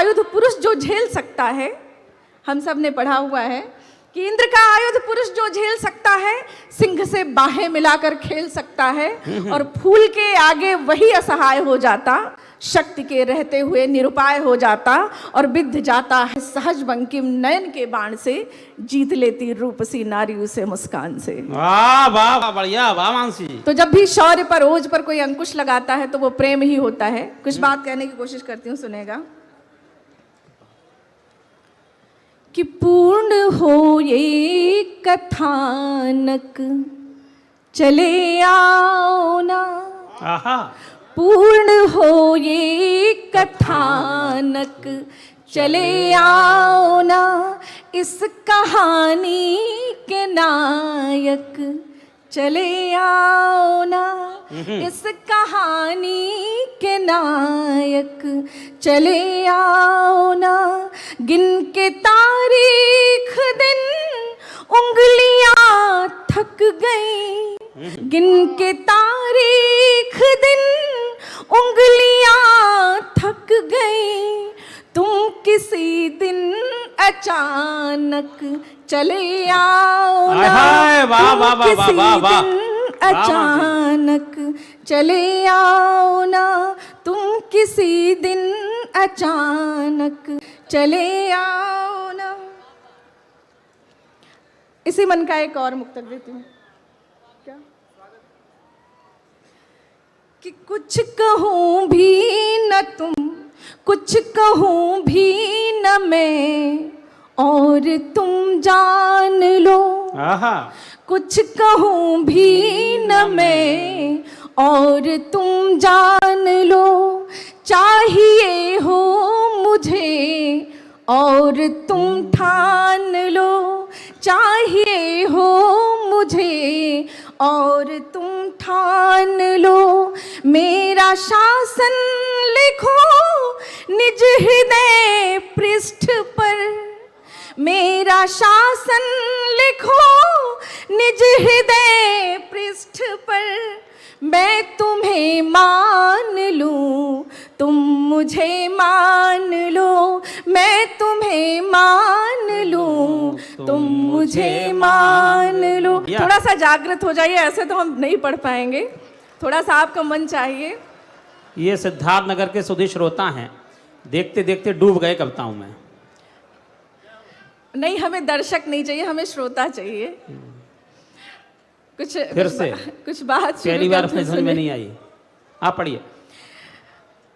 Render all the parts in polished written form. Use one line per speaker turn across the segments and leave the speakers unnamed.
आयुध पुरुष जो झेल सकता है, हम सब ने पढ़ा हुआ है कि इंद्र का आयुध पुरुष जो झेल सकता है, सिंह से बाहें मिलाकर खेल सकता है, और फूल के आगे वही असहाय हो जाता, शक्ति के रहते हुए निरुपाय हो जाता, और बिध जाता है सहज बंकिम नयन के बाण से, जीत लेती रूपसी नारी उसे मुस्कान से।
वाह वाह, बढ़िया, वाह मानसी।
तो जब भी शौर्य पर, ओज पर कोई अंकुश लगाता है तो वो प्रेम ही होता है। कुछ बात कहने की कोशिश करती हूँ, सुनेगा। कि पूर्ण हो ये कथानक, चले आओ ना।
आहा।
पूर्ण हो ये कथानक, चले आओ ना। इस कहानी के नायक, चले आओ ना। इस कहानी के नायक, चले आओ ना। गिन के तारीख दिन उंगलियां थक गई, गिन के तारीख दिन उंगलियां थक गई। तुम किसी दिन अचानक चले आओ ना। तुम किसी दिन अचानक चले आओ ना। तुम किसी दिन अचानक चले आओ ना। इसी मन का एक और मुक्तक देती हूँ। क्या कि कुछ कहूँ भी न तुम, कुछ कहूँ भी न मैं, और तुम जान लो।
आहा। कुछ
कहूँ भी न मैं, और तुम जान लो। चाहिए हो मुझे, और तुम ठान लो। चाहिए हो मुझे, और तुम ठान लो। मेरा शासन लिखो निज हृदय पृष्ठ पर, मेरा शासन लिखो निज हृदय पृष्ठ पर। मैं तुम्हें मान लूं, तुम मुझे मान लो। मैं तुम्हें मान लूं, तुम मुझे मान लो। थोड़ा सा जागृत हो जाइए, ऐसे तो हम नहीं पढ़ पाएंगे। थोड़ा सा आपका मन चाहिए।
ये सिद्धार्थ नगर के सुधी श्रोता हैं, देखते देखते डूब गए कविताओं में।
नहीं, हमें दर्शक नहीं चाहिए, हमें श्रोता चाहिए। कुछ
फिर से
कुछ बात
पहली बार समझ में नहीं आई, आप पढ़िए।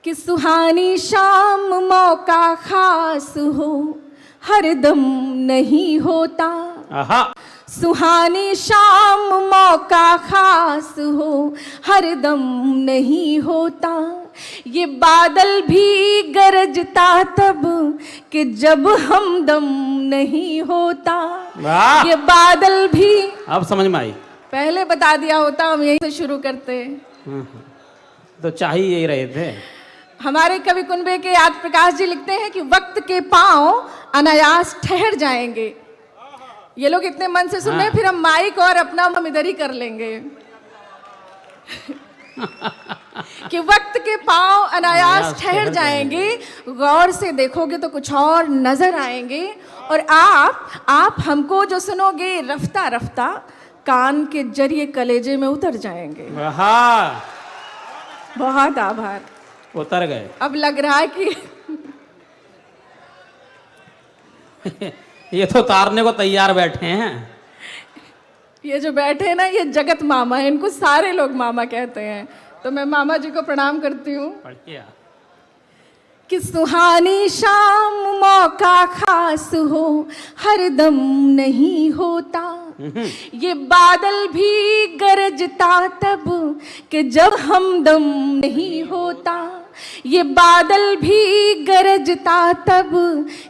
कि सुहानी शाम मौका खास हो, हरदम नहीं होता।
आहा।
सुहानी शाम मौका खास हो, हरदम नहीं होता। ये बादल भी गरजता तब, कि जब हमदम नहीं होता। ये बादल भी,
अब समझ में आई।
पहले बता दिया होता, हम यहीं से शुरू करते।
तो चाहिए यही रहे थे।
हमारे कवि कुनबे के याद प्रकाश जी लिखते हैं कि वक्त के पांव अनायास ठहर जाएंगे। ये लोग इतने मन से सुन रहे हैं, फिर हम माइक और अपना हम इधर ही कर लेंगे। कि वक्त के पांव अनायास ठहर जाएंगे, गौर से देखोगे तो कुछ और नजर आएंगे। और आप हमको जो सुनोगे रफ्ता रफ्ता, कान के जरिए कलेजे में उतर जाएंगे। बहुत आभार।
उतर गए।
अब लग रहा है कि
ये तो तारने को तैयार बैठे हैं।
ये जो बैठे हैं ना, ये जगत मामा है, इनको सारे लोग मामा कहते हैं। तो मैं मामा जी को प्रणाम करती हूँ। कि सुहानी शाम मौका खास हो, हरदम नहीं होता। ये बादल भी गरजता तब, कि जब हमदम नहीं होता। ये बादल भी गरजता तब,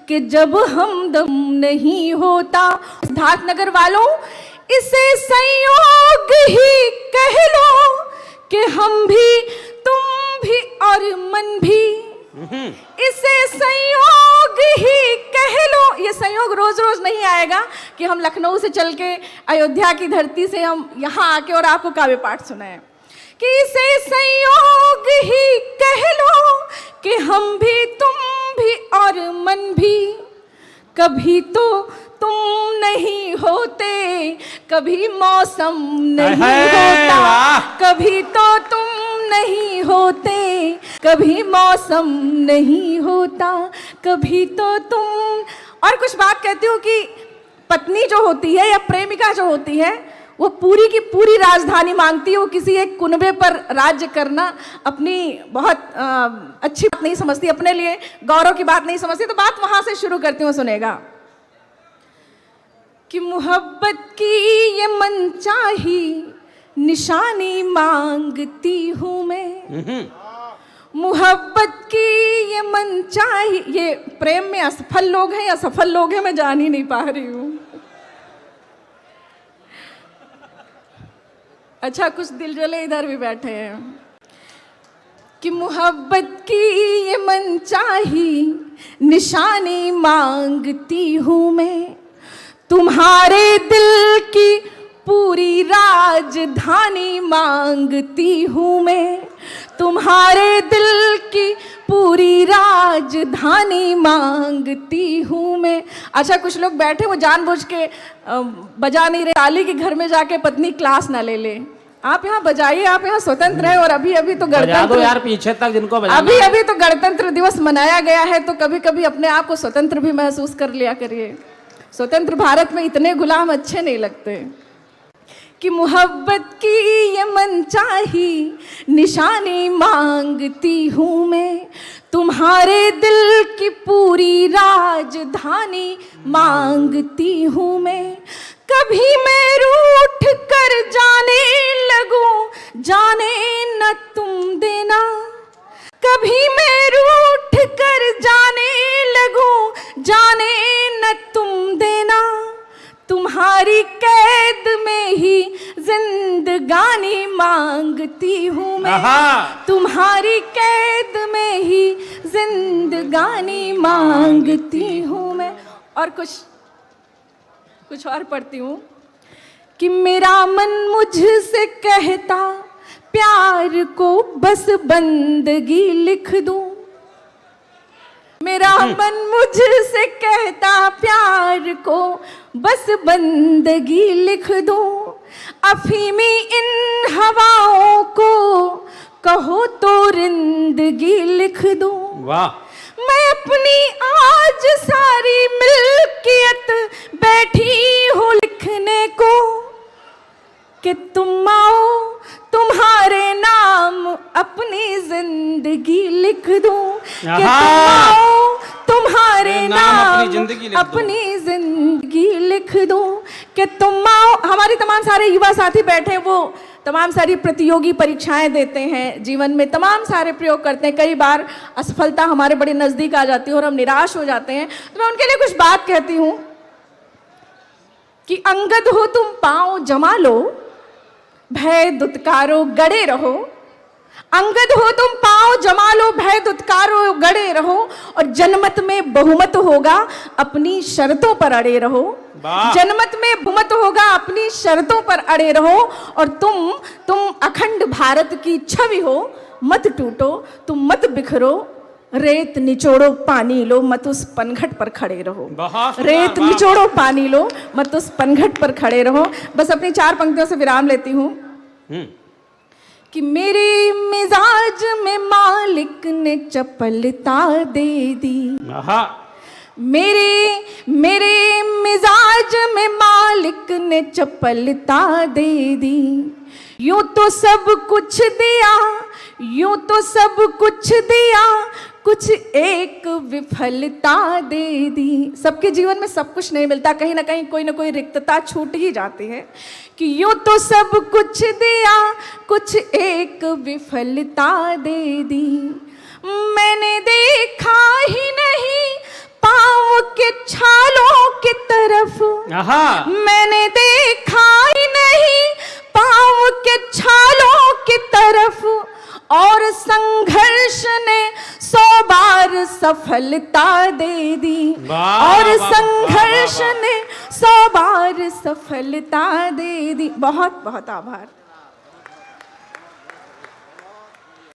कि जब हमदम नहीं होता। सिद्धार्थ नगर वालों, इसे संयोग ही कह लो, कि हम भी, तुम भी और मन भी। इसे संयोग ही कह लो। ये संयोग रोज रोज नहीं आएगा कि हम लखनऊ से चल के अयोध्या की धरती से हम यहाँ आके और आपको काव्य पाठ सुनाएं। कि इसे संयोग ही कह लो, कि हम भी, तुम भी और और मन भी, कभी तो तुम नहीं होते, कभी मौसम नहीं होता, कभी तो तुम नहीं होते, कभी मौसम नहीं होता, कभी तो तुम। और कुछ बात कहती हूँ कि पत्नी जो होती है या प्रेमिका जो होती है वो पूरी की पूरी राजधानी मांगती है, वो किसी एक कुनबे पर राज्य करना अपनी बहुत अच्छी बात नहीं समझती, अपने लिए गौरव की बात नहीं समझती। तो बात वहां से शुरू करती हूँ, सुनेगा कि मोहब्बत की ये मनचाही निशानी मांगती हूँ मैं, मोहब्बत की ये मनचाही। ये प्रेम में असफल लोग हैं या सफल लोग हैं मैं जान ही नहीं पा रही हूँ। अच्छा, कुछ दिलजले इधर भी बैठे हैं कि मोहब्बत की ये मनचाही निशानी मांगती हूँ मैं, तुम्हारे दिल की पूरी राजधानी मांगती हूँ मैं, तुम्हारे दिल की पूरी राजधानी मांगती हूँ मैं। अच्छा, कुछ लोग बैठे वो जानबूझ के बजा नहीं रहे ताली कि घर में जाके पत्नी क्लास ना ले ले। आप यहाँ बजाइए, आप यहाँ स्वतंत्र हैं। और अभी अभी तो गणतंत्र
यार पीछे तक जिनको
अभी अभी तो गणतंत्र दिवस मनाया गया है, तो कभी कभी अपने आप को स्वतंत्र भी महसूस कर लिया करिए। स्वतंत्र भारत में इतने गुलाम अच्छे नहीं लगते। कि मोहब्बत की ये मनचाही निशानी मांगती हूँ मैं, तुम्हारे दिल की पूरी राजधानी मांगती हूँ मैं। कभी मैं रूठ कर जाने लगूं, जाने न तुम देना, कभी मैं रूठ कर जाने लगूं, जाने न तुम देना, तुम्हारी कैद में ही जिंदगानी मांगती हूँ मैं, तुम्हारी कैद में ही जिंदगानी मांगती हूँ मैं। और कुछ और पढ़ती हूँ कि मेरा मन मुझसे कहता प्यार को बस बंदगी लिख दूं, मेरा मन मुझसे कहता प्यार को बस बंदगी लिख दूं, अफीमी इन हवाओं को कहो तो रिंदगी लिख दूं। वाह! मैं अपनी आज सारी मिल्कियत बैठी हूँ लिखने को, कि तुम आओ तुम्हारे नाम अपनी जिंदगी लिख दूं, कि तुम आओ तुम्हारे नाम अपनी जिंदगी लिख दूं, कि तुम आओ। हमारे तमाम सारे युवा साथी बैठे हैं, वो तमाम सारी प्रतियोगी परीक्षाएं देते हैं, जीवन में तमाम सारे प्रयोग करते हैं। कई बार असफलता हमारे बड़े नजदीक आ जाती है और हम निराश हो जाते हैं। तो मैं उनके लिए कुछ बात कहती हूँ कि अंगद हो तुम पांव जमा लो, भय दुत्कारो गड़े रहो, अंगद हो तुम पांव जमा लो, भय दुत्कारो गड़े रहो, और जनमत में बहुमत होगा अपनी शर्तों पर अड़े रहो, जनमत में बहुमत होगा अपनी शर्तों पर अड़े रहो, और तुम अखंड भारत की छवि हो, मत टूटो तुम मत बिखरो, रेत निचोड़ो पानी लो मत उस पनघट पर खड़े रहो, रेत निचोड़ो पानी लो मत उस पनघट पर खड़े रहो। बस अपनी 4 पंक्तियों से विराम लेती हूँ कि मेरे मिजाज में मालिक ने चपलता दे दी, मेरे मिजाज में मालिक ने चपलता दे दी, यूं तो सब कुछ दिया, यूं तो सब कुछ दिया, कुछ एक विफलता दे दी। सबके जीवन में सब कुछ नहीं मिलता, कहीं ना कहीं कोई ना कोई रिक्तता छूट ही जाती है। कि यूं तो सब कुछ दिया, कुछ एक विफलता दे दी, मैंने देखा ही नहीं पाँव के छालों की तरफ, मैंने देखा ही नहीं पाँव के छालों की तरफ, और संघर्ष ने 100 बार सफलता दे दी, और संघर्ष ने 100 बार सफलता दे दी। बहुत बहुत आभार।